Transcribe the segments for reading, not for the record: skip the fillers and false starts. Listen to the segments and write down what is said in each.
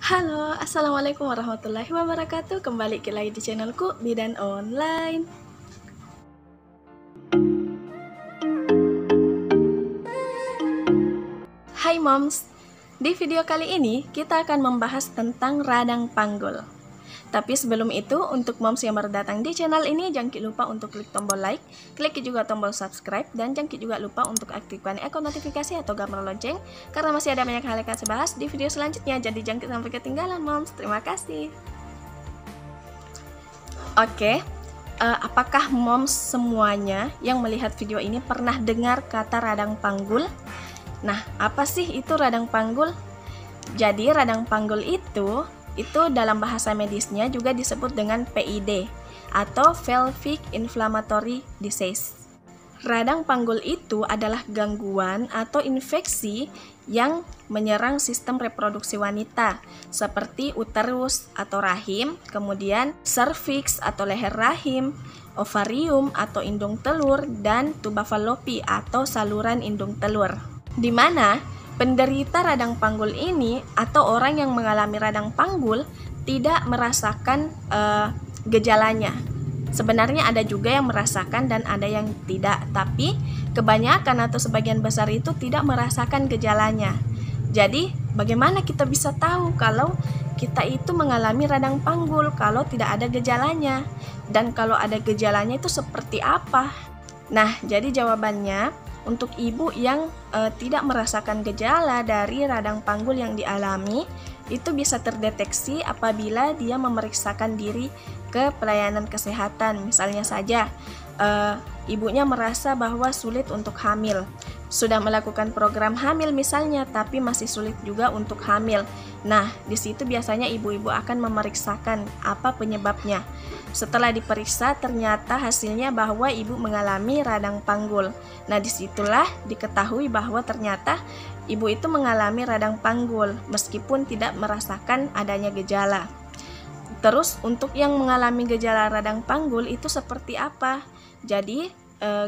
Halo, Assalamualaikum warahmatullahi wabarakatuh. Kembali lagi di channelku Bidan Online. Hai moms, di video kali ini kita akan membahas tentang radang panggul. Tapi sebelum itu, untuk moms yang baru datang di channel ini, jangan lupa untuk klik tombol like, klik juga tombol subscribe, dan jangan juga lupa untuk aktifkan ikon notifikasi atau gambar lonceng, karena masih ada banyak hal yang akan saya bahas di video selanjutnya, jadi jangan sampai ketinggalan moms. Terima kasih. Oke, apakah moms semuanya yang melihat video ini pernah dengar kata radang panggul? Nah, apa sih itu radang panggul? Jadi radang panggul itu dalam bahasa medisnya juga disebut dengan PID atau pelvic inflammatory disease. Radang panggul itu adalah gangguan atau infeksi yang menyerang sistem reproduksi wanita seperti uterus atau rahim, kemudian serviks atau leher rahim, ovarium atau indung telur, dan tuba fallopi atau saluran indung telur. Di mana penderita radang panggul ini atau orang yang mengalami radang panggul tidak merasakan gejalanya. Sebenarnya ada juga yang merasakan dan ada yang tidak, tapi kebanyakan atau sebagian besar itu tidak merasakan gejalanya. Jadi, bagaimana kita bisa tahu kalau kita itu mengalami radang panggul kalau tidak ada gejalanya? Dan kalau ada gejalanya itu seperti apa? Nah, jadi jawabannya, untuk ibu yang tidak merasakan gejala dari radang panggul yang dialami, itu bisa terdeteksi apabila dia memeriksakan diri ke pelayanan kesehatan. Misalnya saja, ibunya merasa bahwa sulit untuk hamil, sudah melakukan program hamil misalnya, tapi masih sulit juga untuk hamil. Nah, di situ biasanya ibu-ibu akan memeriksakan apa penyebabnya. Setelah diperiksa, ternyata hasilnya bahwa ibu mengalami radang panggul. Nah, disitulah diketahui bahwa ternyata ibu itu mengalami radang panggul meskipun tidak merasakan adanya gejala. Terus untuk yang mengalami gejala radang panggul itu seperti apa? Jadi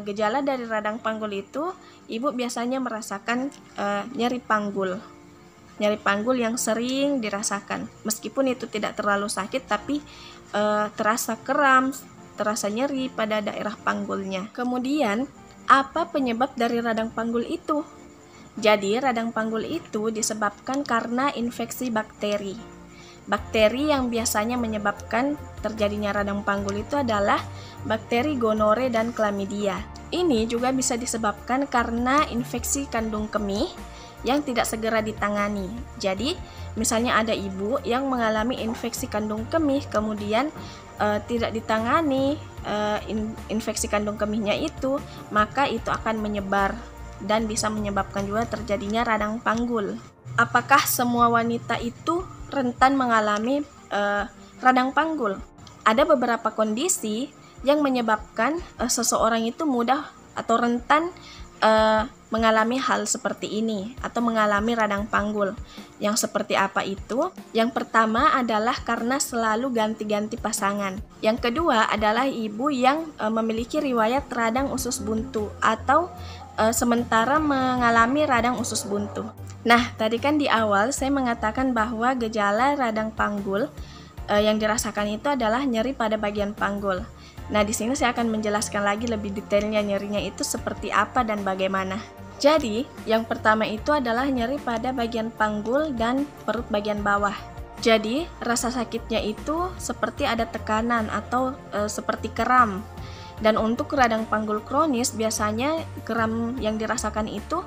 gejala dari radang panggul itu, ibu biasanya merasakan nyeri panggul yang sering dirasakan. Meskipun itu tidak terlalu sakit, tapi terasa kram, terasa nyeri pada daerah panggulnya. Kemudian, apa penyebab dari radang panggul itu? Jadi, radang panggul itu disebabkan karena infeksi bakteri. Bakteri yang biasanya menyebabkan terjadinya radang panggul itu adalah bakteri gonore dan chlamydia. Ini juga bisa disebabkan karena infeksi kandung kemih yang tidak segera ditangani. Jadi, misalnya ada ibu yang mengalami infeksi kandung kemih, kemudian tidak ditangani infeksi kandung kemihnya itu, maka itu akan menyebar dan bisa menyebabkan juga terjadinya radang panggul. Apakah semua wanita itu rentan mengalami radang panggul? Ada beberapa kondisi yang menyebabkan seseorang itu mudah atau rentan mengalami hal seperti ini atau mengalami radang panggul. Yang seperti apa itu? Yang pertama adalah karena selalu ganti-ganti pasangan. Yang kedua adalah ibu yang memiliki riwayat radang usus buntu atau sementara mengalami radang usus buntu. Nah, tadi kan di awal saya mengatakan bahwa gejala radang panggul yang dirasakan itu adalah nyeri pada bagian panggul. Nah, di sini saya akan menjelaskan lagi lebih detailnya nyerinya itu seperti apa dan bagaimana. Jadi, yang pertama itu adalah nyeri pada bagian panggul dan perut bagian bawah. Jadi, rasa sakitnya itu seperti ada tekanan atau seperti kram. Dan untuk radang panggul kronis, biasanya kram yang dirasakan itu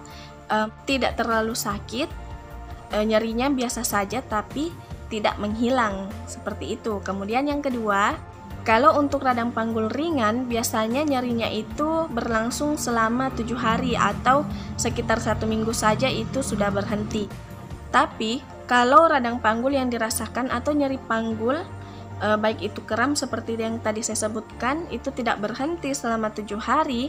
tidak terlalu sakit, nyerinya biasa saja tapi tidak menghilang, seperti itu. Kemudian yang kedua, kalau untuk radang panggul ringan, biasanya nyerinya itu berlangsung selama 7 hari atau sekitar 1 minggu saja itu sudah berhenti. Tapi, kalau radang panggul yang dirasakan atau nyeri panggul, baik itu kram seperti yang tadi saya sebutkan, itu tidak berhenti selama 7 hari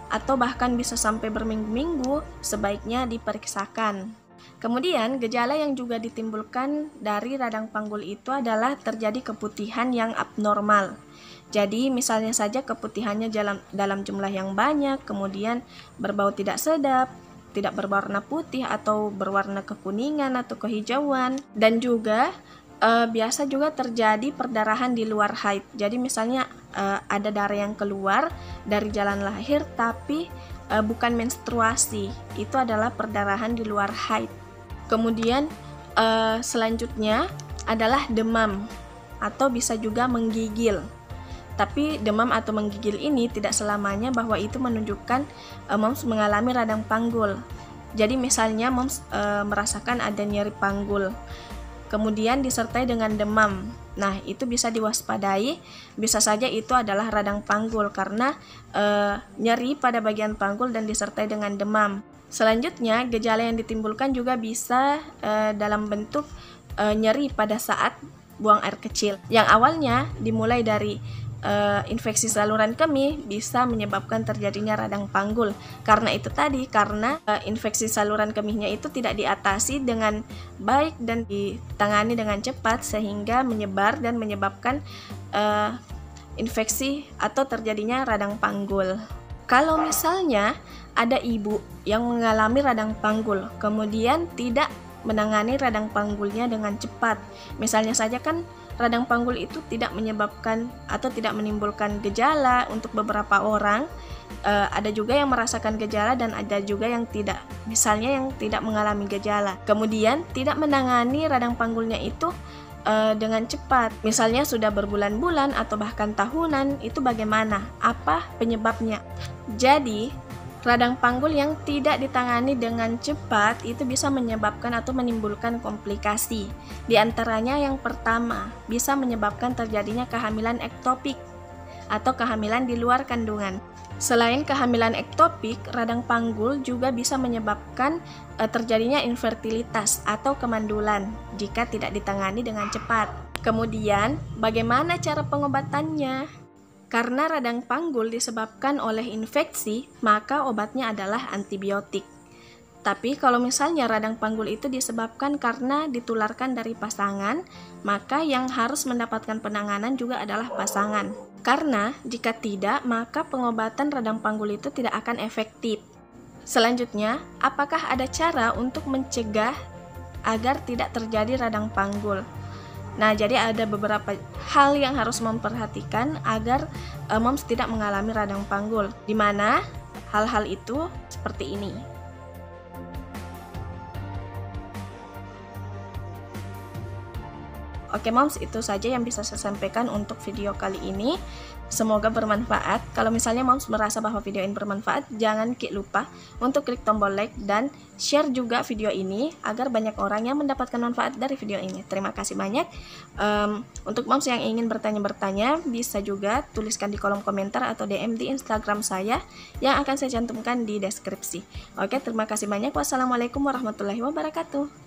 atau bahkan bisa sampai berminggu-minggu, sebaiknya diperiksakan. Kemudian, gejala yang juga ditimbulkan dari radang panggul itu adalah terjadi keputihan yang abnormal. Jadi, misalnya saja keputihannya dalam jumlah yang banyak, kemudian berbau tidak sedap, tidak berwarna putih atau berwarna kekuningan atau kehijauan. Dan juga biasa juga terjadi perdarahan di luar haid. Jadi misalnya ada darah yang keluar dari jalan lahir tapi bukan menstruasi, itu adalah perdarahan di luar haid. Kemudian selanjutnya adalah demam atau bisa juga menggigil. Tapi demam atau menggigil ini tidak selamanya bahwa itu menunjukkan moms mengalami radang panggul. Jadi misalnya moms merasakan ada nyeri panggul, kemudian disertai dengan demam. Nah, itu bisa diwaspadai, bisa saja itu adalah radang panggul karena nyeri pada bagian panggul dan disertai dengan demam. Selanjutnya, gejala yang ditimbulkan juga bisa dalam bentuk nyeri pada saat buang air kecil. Yang awalnya dimulai dari infeksi saluran kemih bisa menyebabkan terjadinya radang panggul. Karena itu tadi, karena infeksi saluran kemihnya itu tidak diatasi dengan baik dan ditangani dengan cepat sehingga menyebar dan menyebabkan infeksi atau terjadinya radang panggul. Kalau misalnya ada ibu yang mengalami radang panggul kemudian tidak menangani radang panggulnya dengan cepat, misalnya saja kan radang panggul itu tidak menyebabkan atau tidak menimbulkan gejala untuk beberapa orang, ada juga yang merasakan gejala dan ada juga yang tidak, misalnya yang tidak mengalami gejala, kemudian tidak menangani radang panggulnya itu dengan cepat, misalnya sudah berbulan-bulan atau bahkan tahunan, itu bagaimana? Apa penyebabnya? Jadi radang panggul yang tidak ditangani dengan cepat itu bisa menyebabkan atau menimbulkan komplikasi. Di antaranya yang pertama, bisa menyebabkan terjadinya kehamilan ektopik atau kehamilan di luar kandungan. Selain kehamilan ektopik, radang panggul juga bisa menyebabkan terjadinya infertilitas atau kemandulan jika tidak ditangani dengan cepat. Kemudian, bagaimana cara pengobatannya? Karena radang panggul disebabkan oleh infeksi, maka obatnya adalah antibiotik. Tapi kalau misalnya radang panggul itu disebabkan karena ditularkan dari pasangan, maka yang harus mendapatkan penanganan juga adalah pasangan. Karena jika tidak, maka pengobatan radang panggul itu tidak akan efektif. Selanjutnya, apakah ada cara untuk mencegah agar tidak terjadi radang panggul? Nah, jadi ada beberapa hal yang harus memperhatikan agar moms tidak mengalami radang panggul, di mana hal-hal itu seperti ini. Oke moms, itu saja yang bisa saya sampaikan untuk video kali ini. Semoga bermanfaat. Kalau misalnya moms merasa bahwa video ini bermanfaat, jangan lupa untuk klik tombol like dan share juga video ini agar banyak orang yang mendapatkan manfaat dari video ini. Terima kasih banyak. Untuk moms yang ingin bertanya-bertanya, bisa juga tuliskan di kolom komentar atau DM di Instagram saya yang akan saya cantumkan di deskripsi. Oke, terima kasih banyak. Wassalamualaikum warahmatullahi wabarakatuh.